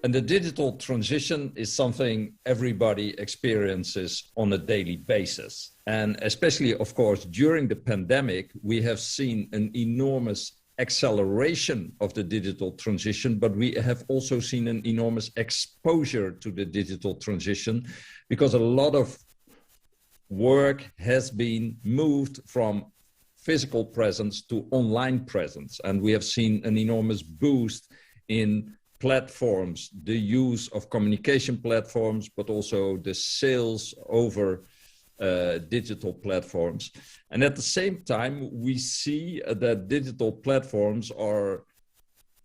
And the digital transition is something everybody experiences on a daily basis. And especially, of course, during the pandemic, we have seen an enormous acceleration of the digital transition, but we have also seen an enormous exposure to the digital transition because a lot of work has been moved from physical presence to online presence. And we have seen an enormous boost in platforms, the use of communication platforms, but also the sales over digital platforms. And at the same time, we see that digital platforms are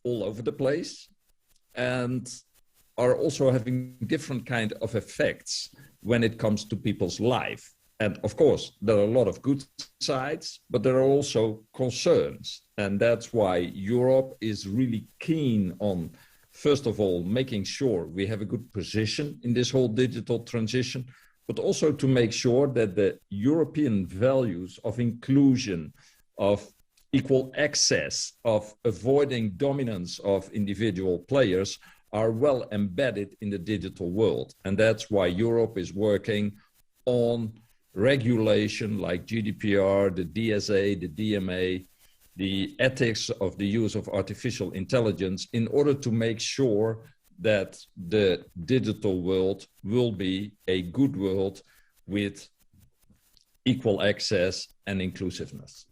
all over the place and are also having different kind of effects when it comes to people's life. And of course, there are a lot of good sides, but there are also concerns. And that's why Europe is really keen on, first of all, making sure we have a good position in this whole digital transition, but also to make sure that the European values of inclusion, of equal access, of avoiding dominance of individual players are well embedded in the digital world. And that's why Europe is working on regulation like GDPR, the DSA, the DMA, the ethics of the use of artificial intelligence in order to make sure that the digital world will be a good world with equal access and inclusiveness.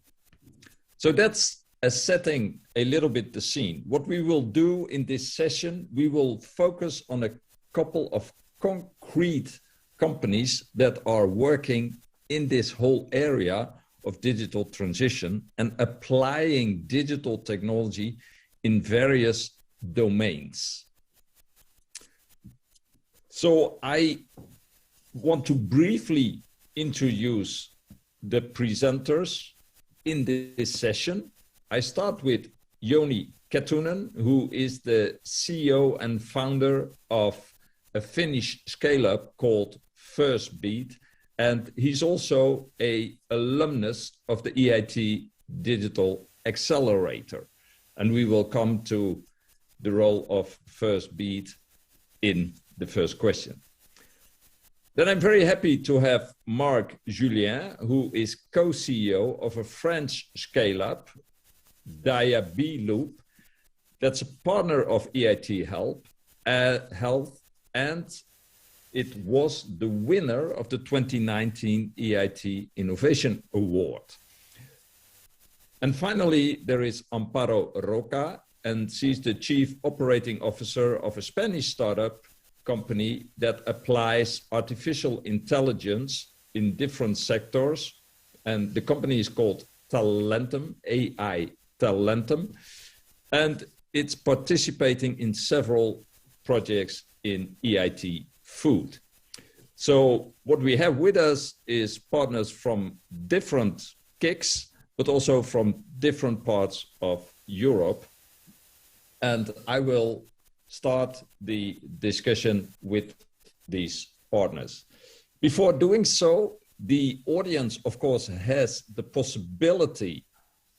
So that's setting a little bit the scene. What we will do in this session, we will focus on a couple of concrete companies that are working in this whole area of digital transition and applying digital technology in various domains. So I want to briefly introduce the presenters in this session. I start with Jouni Kettunen, who is the CEO and founder of a Finnish scale-up called Firstbeat. And he's also an alumnus of the EIT Digital Accelerator. And we will come to the role of Firstbeat in the first question. Then I'm very happy to have Marc Julien, who is co-CEO of a French scale-up, Diabeeloop. That's a partner of EIT Health, and it was the winner of the 2019 EIT Innovation Award. And finally, there is Amparo Roca, and she's the Chief Operating Officer of a Spanish startup company that applies artificial intelligence in different sectors. And the company is called Talentum, AI Talentum, and it's participating in several projects in EIT Food. So what we have with us is partners from different kicks, but also from different parts of Europe. And I will start the discussion with these partners. Before doing so, the audience, of course, has the possibility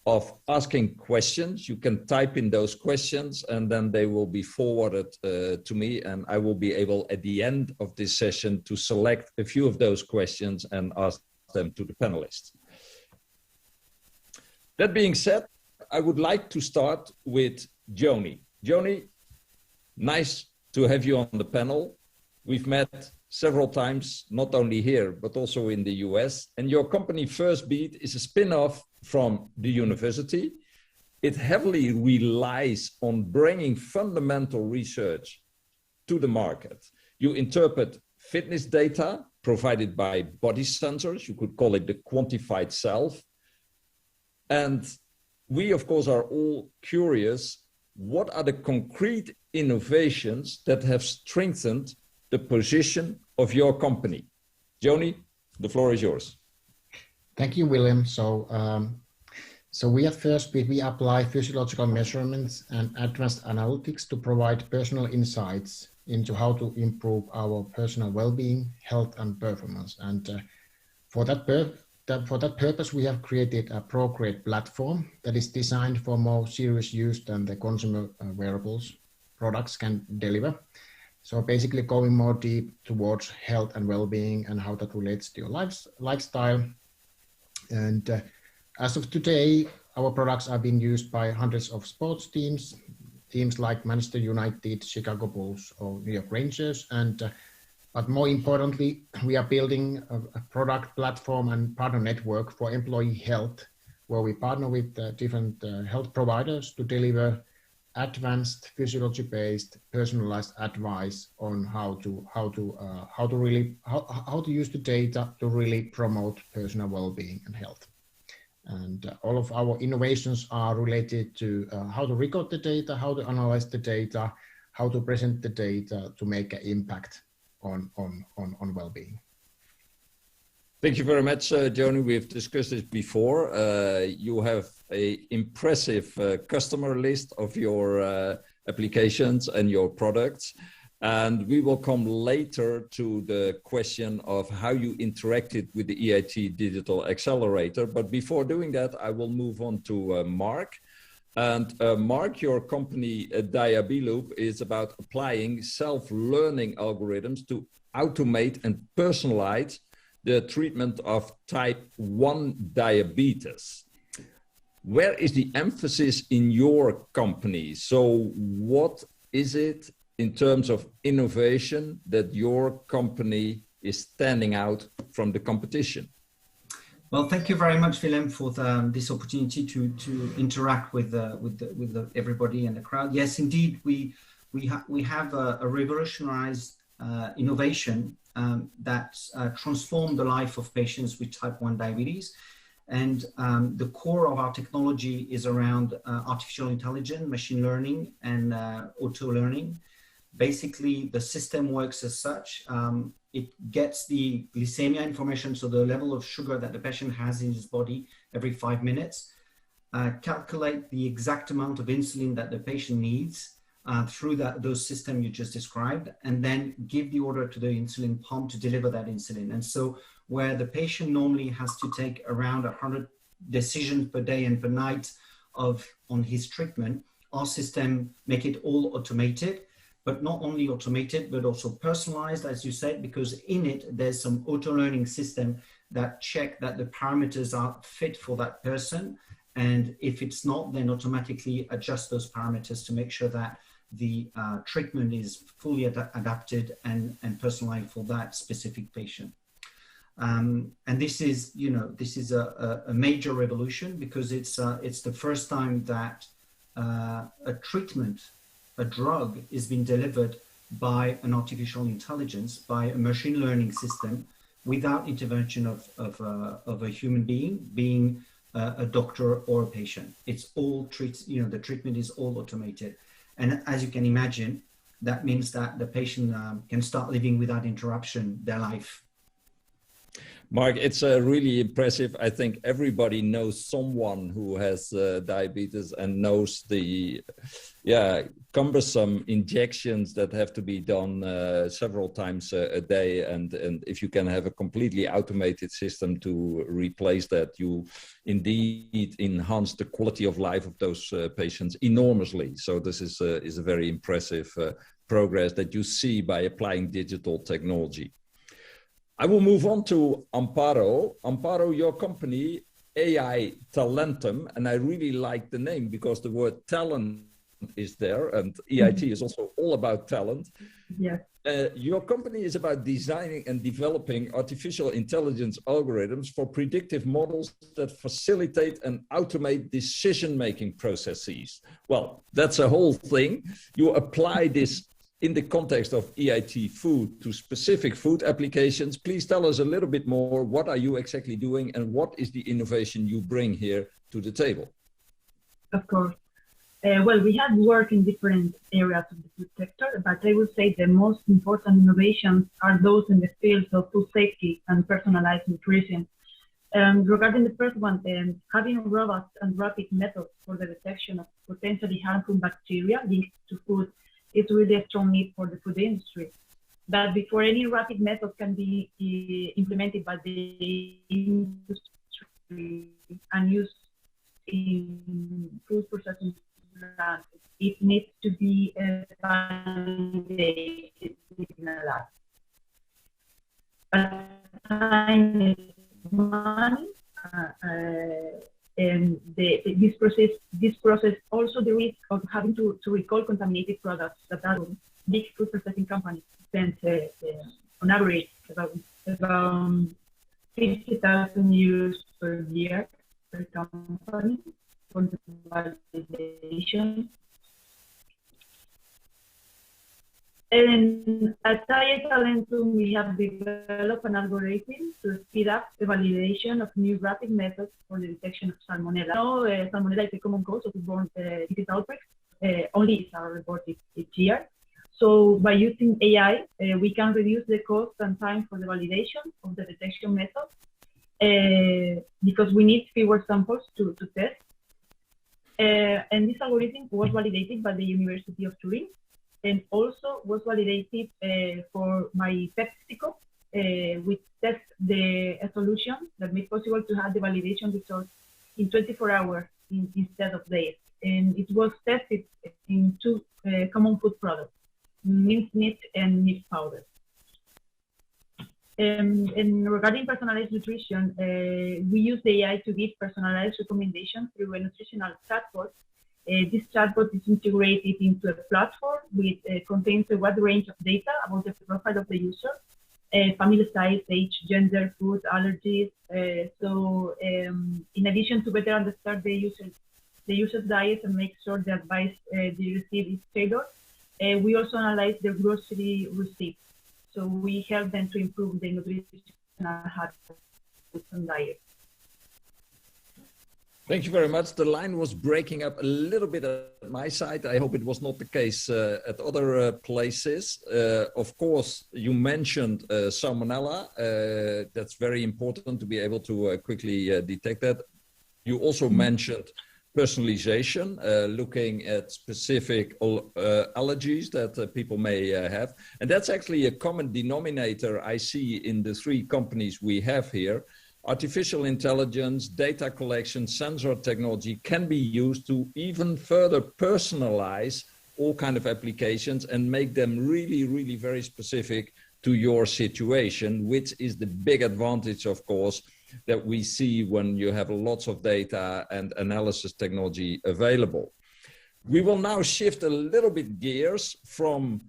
of asking questions. You can type in those questions and then they will be forwarded to me, and I will be able at the end of this session to select a few of those questions and ask them to the panelists. That being said, I would like to start with Jouni. Jouni, nice to have you on the panel. We've met several times, not only here, but also in the US. And your company Firstbeat is a spin-off from the university. It heavily relies on bringing fundamental research to the market. You interpret fitness data provided by body sensors. You could call it the quantified self. And we, of course, are all curious, what are the concrete innovations that have strengthened the position of your company? Jouni, the floor is yours. Thank you, William. So we at Firstbeat, we apply physiological measurements and advanced analytics to provide personal insights into how to improve our personal well-being, health, and performance. And for that purpose, we have created a Procreate platform that is designed for more serious use than the consumer wearables. products can deliver. So basically going more deep towards health and well-being and how that relates to your lifestyle. And as of today, our products are being used by hundreds of sports teams like Manchester United, Chicago Bulls, or New York Rangers. But more importantly, we are building a product platform and partner network for employee health, where we partner with different health providers to deliver advanced physiology-based personalized advice on how to use the data to really promote personal well-being and health. And all of our innovations are related to how to record the data, how to analyze the data, how to present the data to make an impact on well-being. Thank you very much, Joni. We've discussed this before. You have an impressive customer list of your applications and your products. And we will come later to the question of how you interacted with the EIT Digital Accelerator. But before doing that, I will move on to Mark. And Mark, your company Diabeeloop is about applying self-learning algorithms to automate and personalize the treatment of type 1 diabetes. Where is the emphasis in your company? So what is it in terms of innovation that your company is standing out from the competition? Well, thank you very much, Willem, for this opportunity to interact with everybody in the crowd. Yes, indeed, we have a revolutionized innovation that transformed the life of patients with type 1 diabetes. And the core of our technology is around artificial intelligence, machine learning, and auto learning. Basically, the system works as such. It gets the glycemia information, so the level of sugar that the patient has in his body every 5 minutes, calculate the exact amount of insulin that the patient needs through those systems you just described, and then give the order to the insulin pump to deliver that insulin. And so where the patient normally has to take around 100 decisions per day and per night on his treatment, our system make it all automated. But not only automated, but also personalized, as you said, because in it, there's some auto-learning system that check that the parameters are fit for that person. And if it's not, then automatically adjust those parameters to make sure that the treatment is fully adapted and personalized for that specific patient. And this is, this is a major revolution because it's the first time that a treatment, a drug is being delivered by an artificial intelligence, by a machine learning system, without intervention of a human being a doctor or a patient. It's all the treatment is all automated. And as you can imagine, that means that the patient can start living without interruption their life. Mark, it's really impressive. I think everybody knows someone who has diabetes and knows the cumbersome injections that have to be done several times a day. And if you can have a completely automated system to replace that, you indeed enhance the quality of life of those patients enormously. So this is a very impressive progress that you see by applying digital technology. I will move on to Amparo. Amparo, your company, AI Talentum, and I really like the name because the word talent is there, and EIT is also all about talent. Yes. Your company is about designing and developing artificial intelligence algorithms for predictive models that facilitate and automate decision-making processes. Well, that's a whole thing. You apply this in the context of EIT Food to specific food applications. Please tell us a little bit more. What are you exactly doing and what is the innovation you bring here to the table? Of course. Well, we have worked in different areas of the food sector, but I would say the most important innovations are those in the fields of food safety and personalized nutrition. Regarding the first one, having robust and rapid methods for the detection of potentially harmful bacteria linked to food is really a strong need for the food industry. But before any rapid method can be implemented by the industry and used in food processing plants, it needs to be validated in a lab. Time is money, and this process also the risk of having to recall contaminated products that are big food processing companies spend on average about 50,000 euros per year per company for the validation. And at Talentum, we have developed an algorithm to speed up the validation of new rapid methods for the detection of salmonella. Now, salmonella is a common cause of foodborne disease outbreaks. Only is reported each year. So by using AI, we can reduce the cost and time for the validation of the detection method because we need fewer samples to test. And this algorithm was validated by the University of Turin and also was validated by PepsiCo, which tests a solution that made possible to have the validation results in 24 hours instead of days. And it was tested in two common food products, minced meat and meat powder. And regarding personalized nutrition, we use the AI to give personalized recommendations through a nutritional chatbot. This chatbot is integrated into a platform which contains a wide range of data about the profile of the user, family size, age, gender, food, allergies. In addition to better understand the user's diet and make sure the advice they receive is tailored, we also analyze their grocery receipts. So we help them to improve the nutritional habits and diet. Thank you very much. The line was breaking up a little bit at my side. I hope it was not the case at other places. Of course, you mentioned salmonella. That's very important to be able to quickly detect that. You also mentioned personalization, looking at specific allergies that people may have. And that's actually a common denominator I see in the three companies we have here. Artificial intelligence, data collection, sensor technology can be used to even further personalize all kinds of applications and make them really, really very specific to your situation, which is the big advantage, of course, that we see when you have lots of data and analysis technology available. We will now shift a little bit gears from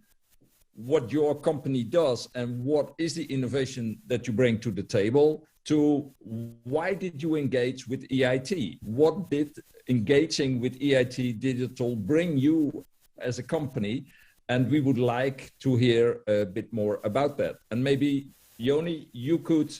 what your company does and what is the innovation that you bring to the table to why did you engage with EIT? What did engaging with EIT Digital bring you as a company? And we would like to hear a bit more about that. And maybe, Joni, you could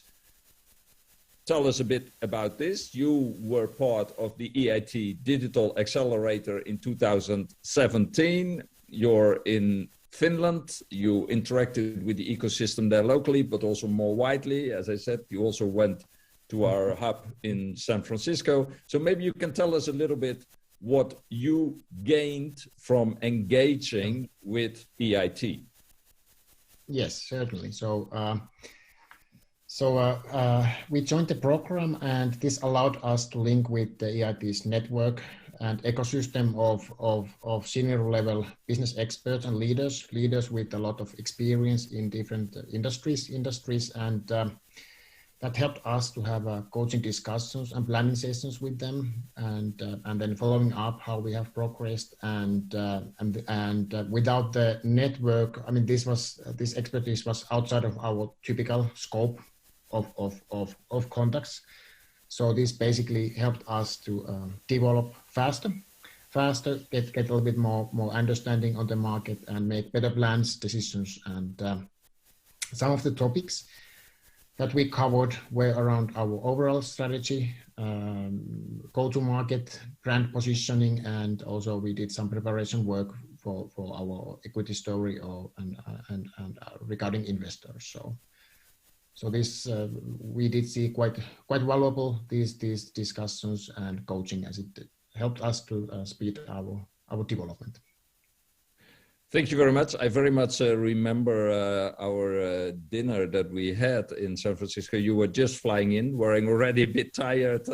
tell us a bit about this. You were part of the EIT Digital Accelerator in 2017. You're in Finland. You interacted with the ecosystem there locally, but also more widely. As I said, you also went to our hub in San Francisco. So maybe you can tell us a little bit what you gained from engaging with EIT. Yes, certainly. We joined the program, and this allowed us to link with the EIT's network and ecosystem of senior level business experts and leaders with a lot of experience in different industries, and that helped us to have coaching discussions and planning sessions with them, and then following up how we have progressed. And without the network, I mean, this expertise was outside of our typical scope of contacts. So this basically helped us to develop faster, get a little bit more understanding on the market and make better plans, decisions. And some of the topics that we covered were around our overall strategy, go-to-market, brand positioning, and also we did some preparation work for our equity story and regarding investors. So this we did see quite valuable these discussions and coaching, as it helped us to speed our development. Thank you very much. I very much remember our dinner that we had in San Francisco. You were just flying in, wearing already a bit tired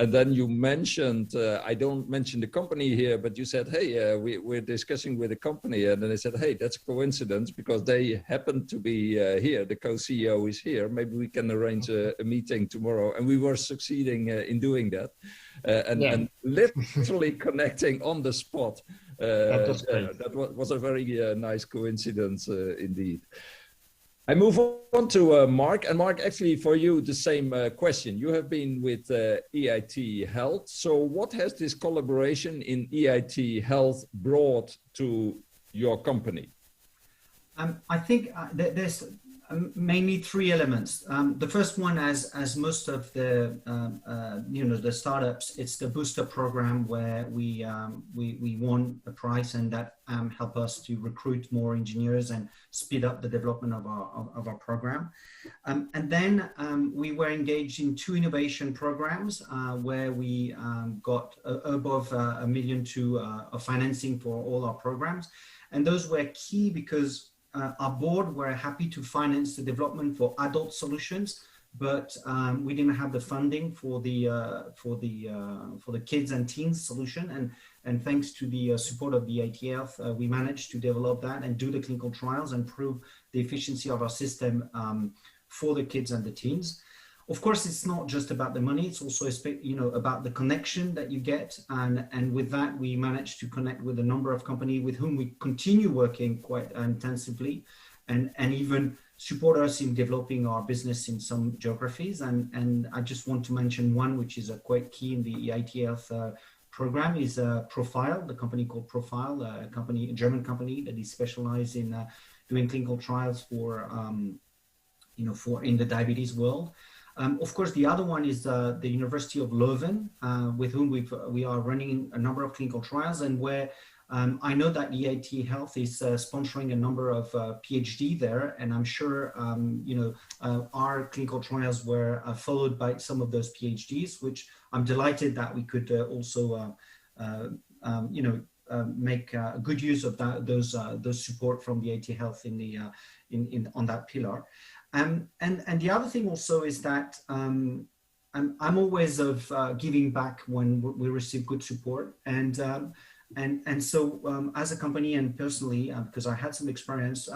And then you mentioned, I don't mention the company here, but you said, hey, we're discussing with a company. And then I said, hey, that's a coincidence because they happen to be here. The co-CEO is here. Maybe we can arrange a meeting tomorrow. And we were succeeding in doing that. And literally connecting on the spot. That was a very nice coincidence indeed. I move on to Mark. And Mark, actually for you, the same question. You have been with EIT Health. So what has this collaboration in EIT Health brought to your company? I think there's mainly three elements. The first one, as most of the the startups, it's the booster program where we won a prize, and that helped us to recruit more engineers and speed up the development of our program. And then we were engaged in 2 innovation programs where we got above $1 million of financing for all our programs, and those were key because our board were happy to finance the development for adult solutions, but we didn't have the funding for the kids and teens solution. And thanks to the support of the EIT Health, we managed to develop that and do the clinical trials and prove the efficiency of our system for the kids and the teens. Of course, it's not just about the money, it's also about the connection that you get. And with that, we managed to connect with a number of companies with whom we continue working quite intensively and even support us in developing our business in some geographies. And I just want to mention one, which is quite key in the EIT Health program, is Profile, the company called Profile, a German company that is specialized in doing clinical trials for in the diabetes world. Of course, the other one is the University of Leuven, with whom we are running a number of clinical trials, and where I know that EIT Health is sponsoring a number of PhD there, and I'm sure our clinical trials were followed by some of those PhDs, which I'm delighted that we could also make good use of those support from the EIT Health on that pillar. And the other thing also is that I'm always of giving back when we receive good support, and so as a company and personally, because I had some experience,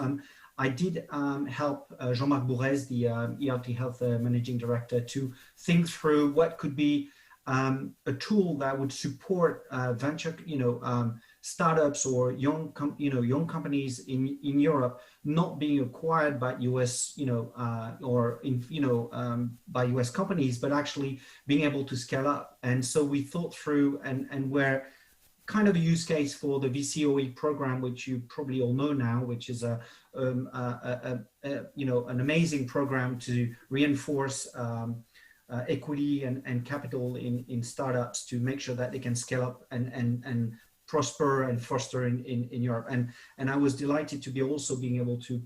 I did help Jean-Marc Bourrez, the EIT Health Managing Director, to think through what could be a tool that would support venture, startups or young companies in Europe not being acquired by US, by US companies, but actually being able to scale up. And so we thought through and where kind of a use case for the VCOE program, which you probably all know now, which is an amazing program to reinforce equity and capital in startups to make sure that they can scale up and prosper and foster in Europe. And I was delighted to be also being able to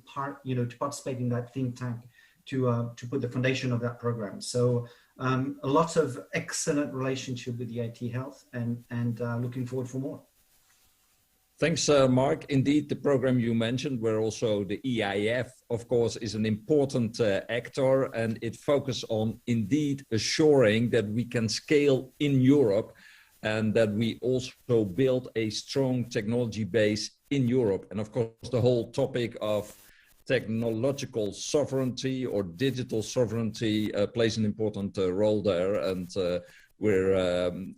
participate in that think tank to put the foundation of that program. So a lot of excellent relationship with the EIT Health, and looking forward for more. Thanks, Mark. Indeed, the program you mentioned, where also the EIF, of course, is an important actor, and it focuses on indeed assuring that we can scale in Europe and that we also build a strong technology base in Europe. And of course, the whole topic of technological sovereignty or digital sovereignty plays an important role there. And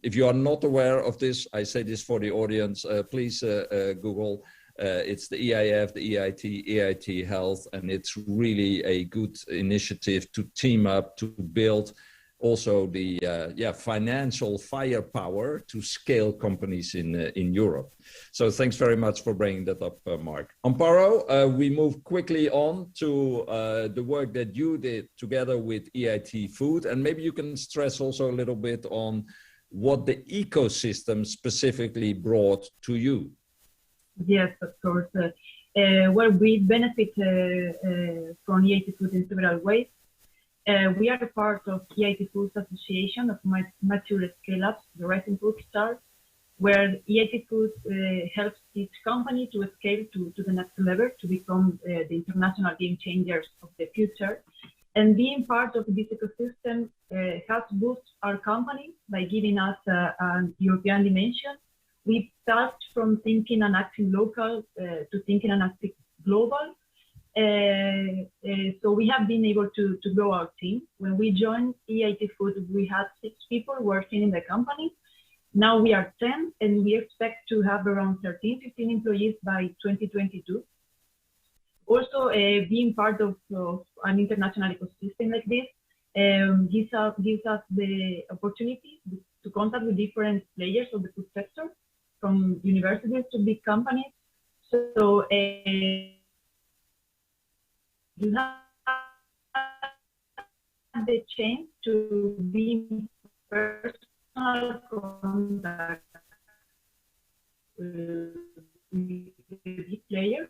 if you are not aware of this, I say this for the audience, please Google. It's the EIF, the EIT, EIT Health, and it's really a good initiative to team up to build also the financial firepower to scale companies in Europe. So thanks very much for bringing that up, Mark. Amparo, we move quickly on to the work that you did together with EIT Food, and maybe you can stress also a little bit on what the ecosystem specifically brought to you. Yes, of course. Well, we benefit from EIT Food in several ways. We are a part of EIT Food Association of Mature Scale-Ups, the Rising Food Stars, where EIT Food helps each company to scale to the next level, to become the international game changers of the future. And being part of this ecosystem helps boost our company by giving us a European dimension. We started from thinking and acting local to thinking and acting global. So we have been able to grow our team. When we joined EIT Food, we had 6 people working in the company. Now we are 10, and we expect to have around 13, 15 employees by 2022. Also, being part of an international ecosystem like this gives us the opportunity to contact with different players of the food sector, from universities to big companies. So you have the chance to be in personal contact with big players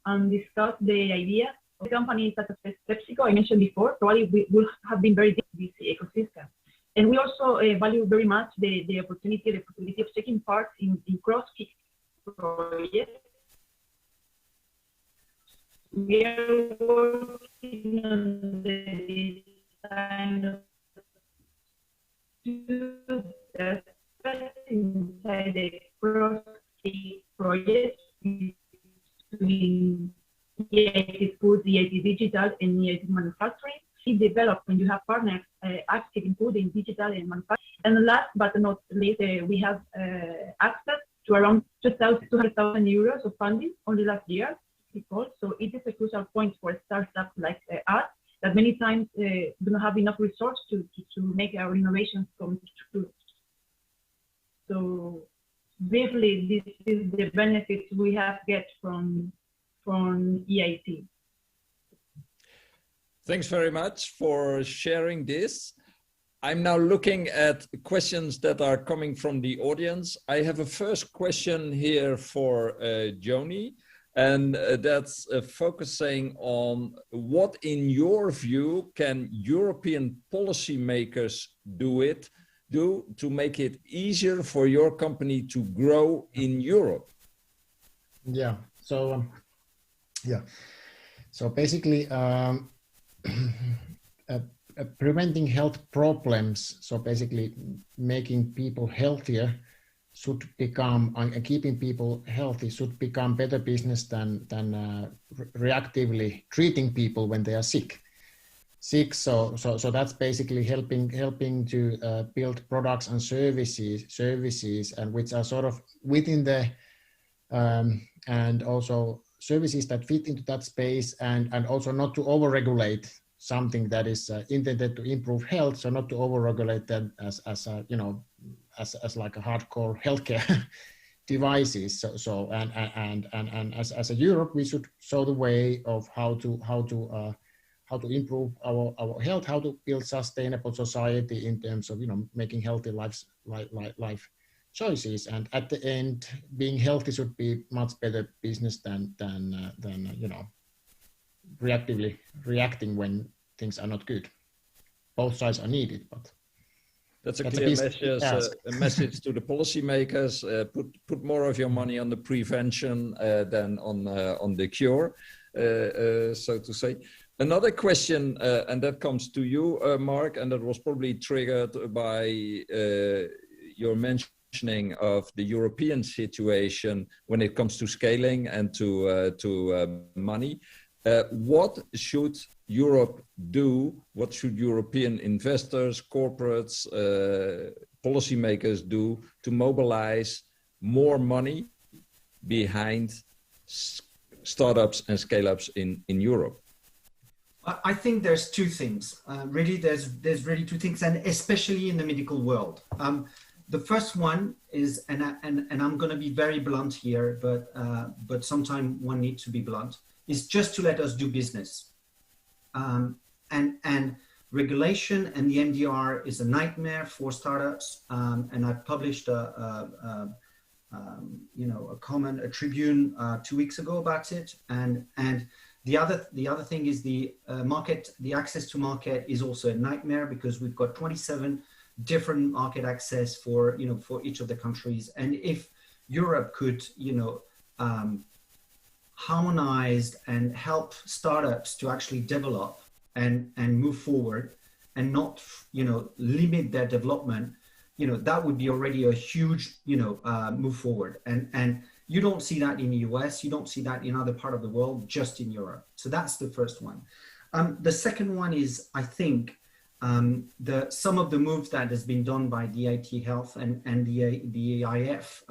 and discuss the idea of companies such as PepsiCo, I mentioned before, probably we will have been very deep in this ecosystem. And we also value very much the opportunity of taking part in cross-key projects. We are working on the design of 2 aspects inside the cross-key project between EIT Food, EIT Digital, and EIT Manufacturing. It develops when you have partners active in food, in digital, and manufacturing. And last but not least, we have access to around 200,000 euros of funding only last year. So it is a crucial point for startups like us that many times do not have enough resources to make our innovations come true. So briefly, this is the benefits we have get from EIT. Thanks very much for sharing this. I'm now looking at questions that are coming from the audience. I have a first question here for Joni, and that's focusing on what, in your view, can European policymakers do to make it easier for your company to grow in Europe? Yeah. So basically, preventing health problems, so basically making people healthier should become, and keeping people healthy should become better business than reactively treating people when they are sick. So that's basically helping to build products and services and which are sort of within the and also services that fit into that space, and also not to overregulate something that is intended to improve health. So not to overregulate that as like a hardcore healthcare devices. And as a Europe, we should show the way of how to improve our health, how to build sustainable society in terms of making healthy life choices. And at the end, being healthy should be much better business than reactively reacting when things are not good. Both sides are needed, but that's a clear message to the policymakers. Put more of your money on the prevention than on the cure, so to say. Another question, and that comes to you, Mark, and that was probably triggered by your mentioning of the European situation when it comes to scaling and to money. What should Europe do? What should European investors, corporates, policymakers do to mobilize more money behind startups and scale-ups in Europe? I think there's 2 things. Really, there's really 2 things, and especially in the medical world. The first one is, and I'm going to be very blunt here, but sometimes one needs to be blunt, is just to let us do business. And regulation and the MDR is a nightmare for startups. And I published a Tribune 2 weeks ago about it. And the other thing is the access to market is also a nightmare, because we've got 27 different market access for each of the countries. And if Europe could, harmonize and help startups to actually develop and move forward and not, limit their development, that would be already a huge, move forward. And you don't see that in the US, you don't see that in other part of the world, just in Europe. So that's the first one. The second one is, I think, some of the moves that has been done by the EIT Health and the EIF,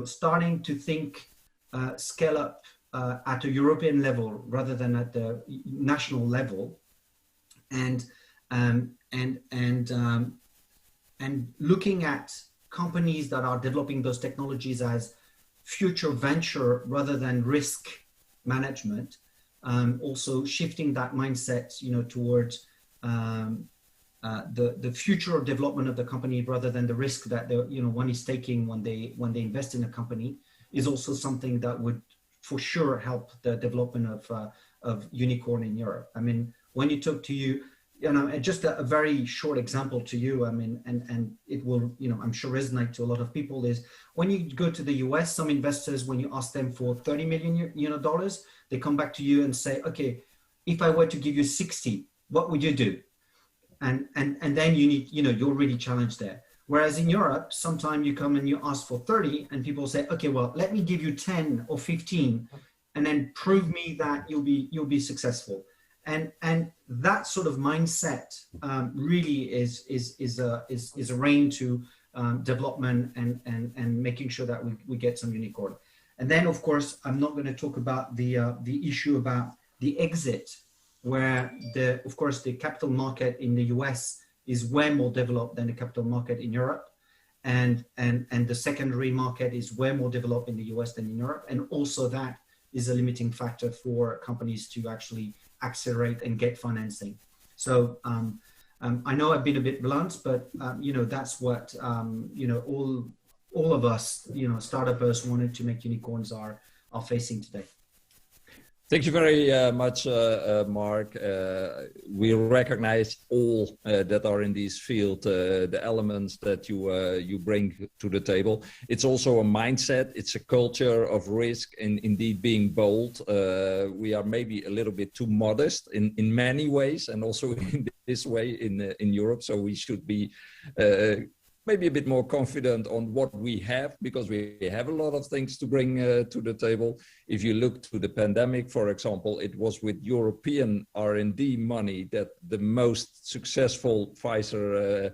starting to think scale up at a European level rather than at the national level, and looking at companies that are developing those technologies as future venture rather than risk management. Also shifting that mindset, towards the future of development of the company rather than the risk that one is taking when they invest in a company, is also something that would for sure help the development of unicorn in Europe. I mean, when you talk to just a very short example to you, I mean, and it will, I'm sure resonate to a lot of people, is when you go to the US, some investors, when you ask them for $30 million, dollars, they come back to you and say, okay, if I were to give you 60, what would you do? And then you need, you're really challenged there. Whereas in Europe, sometimes you come and you ask for 30 and people say, okay, well, let me give you 10 or 15 and then prove me that you'll be successful. And that sort of mindset really is a rein to development and making sure that we get some unicorn. And then, of course, I'm not going to talk about the issue about the exit, where of course the capital market in the US is way more developed than the capital market in Europe, and the secondary market is way more developed in the US than in Europe, and also that is a limiting factor for companies to actually accelerate and get financing. So I know I've been a bit blunt, but that's what all of us, startups wanted to make unicorns are facing today. Thank you very much, Mark. We recognize all that are in this field, the elements that you bring to the table. It's also a mindset. It's a culture of risk and indeed being bold. We are maybe a little bit too modest in many ways, and also in this way in Europe. So we should be maybe a bit more confident on what we have, because we have a lot of things to bring to the table. If you look to the pandemic, for example, it was with European R&D money that the most successful Pfizer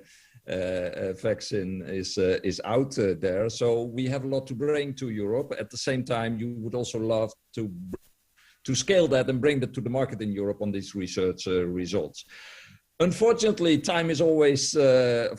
vaccine is out there. So we have a lot to bring to Europe. At the same time, you would also love to scale that and bring that to the market in Europe on these research results. Unfortunately, time is always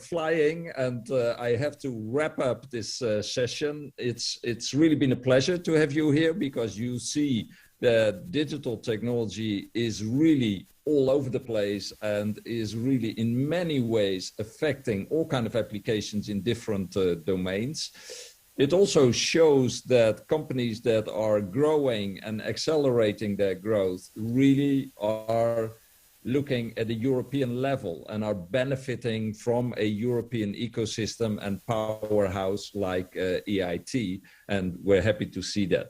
flying, and I have to wrap up this session. It's really been a pleasure to have you here, because you see that digital technology is really all over the place and is really in many ways affecting all kinds of applications in different domains. It also shows that companies that are growing and accelerating their growth really are looking at a European level and are benefiting from a European ecosystem and powerhouse like EIT, and we're happy to see that.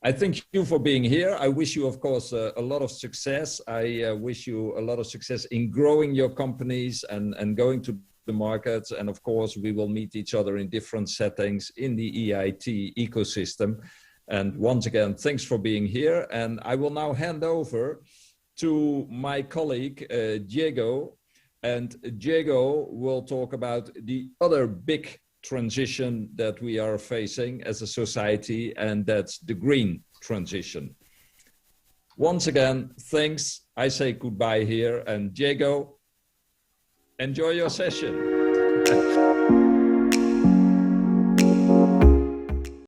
I thank you for being here. I wish you, of course, a lot of success. I wish you a lot of success in growing your companies and going to the markets. And of course, we will meet each other in different settings in the EIT ecosystem. And once again, thanks for being here. And I will now hand over to my colleague, Diego, and Diego will talk about the other big transition that we are facing as a society, and that's the green transition. Once again, thanks. I say goodbye here, and Diego, enjoy your session.